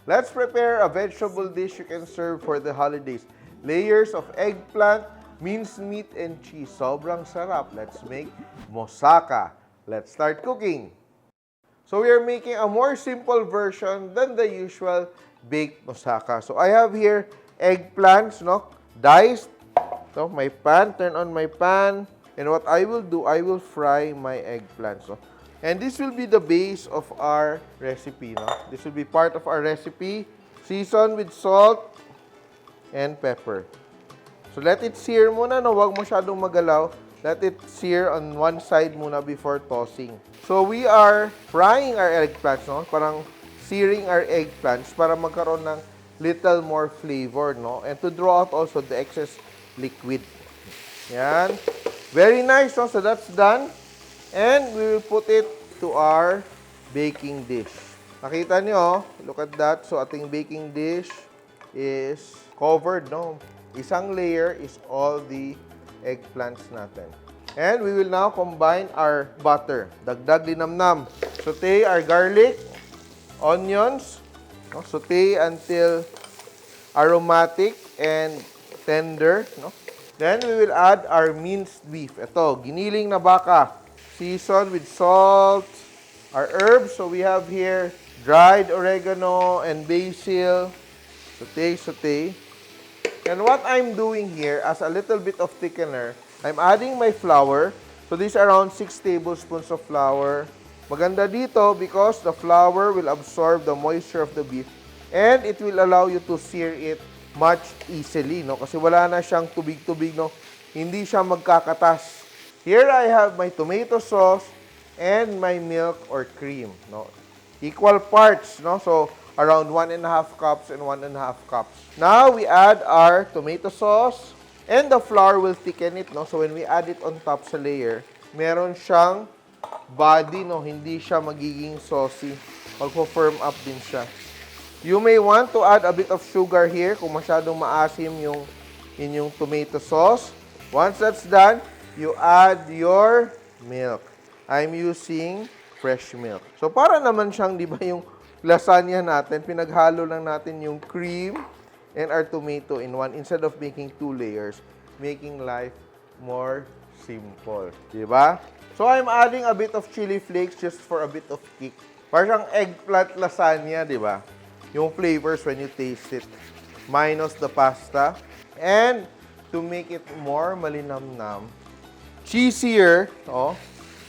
Let's prepare a vegetable dish you can serve for the holidays. Layers of eggplant, minced meat, and cheese. Sobrang sarap. Let's make moussaka. Let's start cooking. So we are making a more simple version than the usual baked moussaka. So I have here eggplants, no, diced. So my pan, turn on my pan. And what I will do, I will fry my eggplants. No? And this will be the base of our recipe. No? This will be part of our recipe. Season with salt and pepper. So let it sear muna. No? Huwag masyadong magalaw. Let it sear on one side muna before tossing. So we are frying our eggplants. No? Parang searing our eggplants para magkaroon ng little more flavor. No? And to draw out also the excess liquid. Yan. Very nice. No? So that's done. And we will put it to our baking dish. Nakita niyo, look at that. So ating baking dish is covered. No? Isang layer is all the eggplants natin. And we will now combine our butter. Dagdag linamnam. Saute our garlic, onions. No? Saute until aromatic and tender. No? Then we will add our minced beef. Ito, giniling na baka. Season with salt. Our herbs. So we have here dried oregano and basil. Saute, saute. And what I'm doing here, as a little bit of thickener, I'm adding my flour. So this is around 6 tablespoons of flour. Maganda dito because the flour will absorb the moisture of the beef and it will allow you to sear it much easily, no? Kasi wala na siyang tubig-tubig, no? Hindi siya magkakatas. Here I have my tomato sauce and my milk or cream, no? Equal parts, no? So around 1.5 cups and 1.5 cups. Now we add our tomato sauce and the flour will thicken it, no? So when we add it on top sa layer, meron siyang body, no? Hindi siya magiging saucy. Magpo-firm up din siya. You may want to add a bit of sugar here kung masyadong maasim yung inyong tomato sauce. Once that's done, you add your milk. I'm using fresh milk. So para naman siyang, di ba, yung lasagna natin, pinaghalo lang natin yung cream and our tomato in one instead of making 2 layers, making life more simple. Di ba? So I'm adding a bit of chili flakes just for a bit of kick. Parang eggplant lasagna, di ba? Yung flavors when you taste it, minus the pasta. And to make it more malinamnam, cheesier, oh,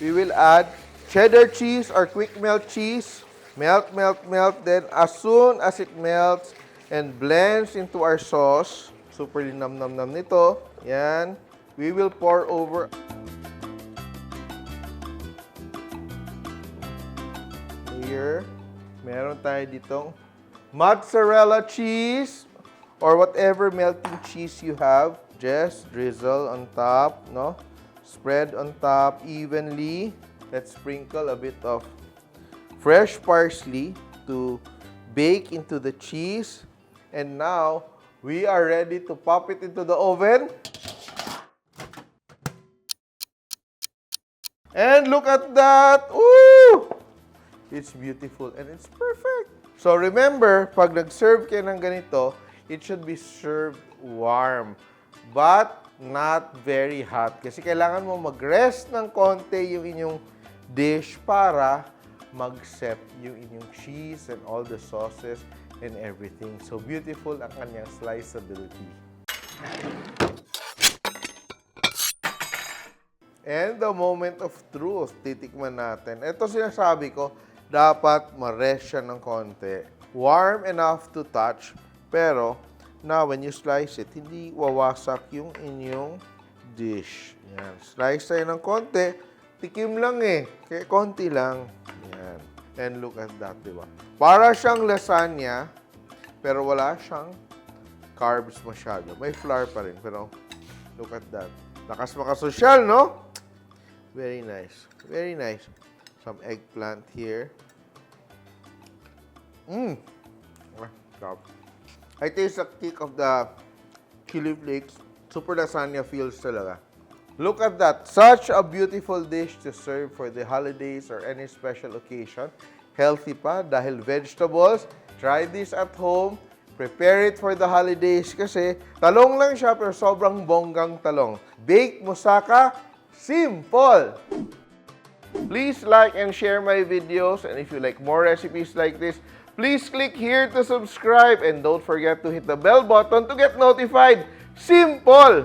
we will add cheddar cheese or Quickmelt cheese. Melt, melt, melt. Then as soon as it melts and blends into our sauce, super linamnam-nam nito, yan, we will pour over. Here, meron tayo ditong mozzarella cheese or whatever melting cheese you have. Just drizzle on top, no? Spread on top evenly. Let's sprinkle a bit of fresh parsley to bake into the cheese. And now, we are ready to pop it into the oven. And look at that! Woo! It's beautiful and it's perfect. So remember, pag nag-serve kayo ng ganito, it should be served warm. But not very hot. Kasi kailangan mo mag-rest ng konti yung inyong dish para mag-set yung inyong cheese and all the sauces and everything. So beautiful ang kanyang sliceability. And the moment of truth, titikman natin. Ito sinasabi ko, dapat ma-rest siya ng konti. Warm enough to touch, pero now when you slice it, hindi wawasak yung inyong dish. Yan. Slice tayo ng konti. Tikim lang eh. Kaya konti lang. Yan. And look at that, di ba? Para siyang lasagna, pero wala siyang carbs masyado. May flour pa rin, pero look at that. Lakas makasosyal, no? Very nice. Very nice. Some eggplant here. I taste the kick of the chili flakes. Super lasagna feels talaga. Look at that. Such a beautiful dish to serve for the holidays or any special occasion. Healthy pa dahil vegetables Try this at home. Prepare it for the holidays kasi talong lang siya pero sobrang bonggang talong. Baked moussaka, simple! Please like and share my videos, and if you like more recipes like this, please click here to subscribe and don't forget to hit the bell button to get notified. Simple!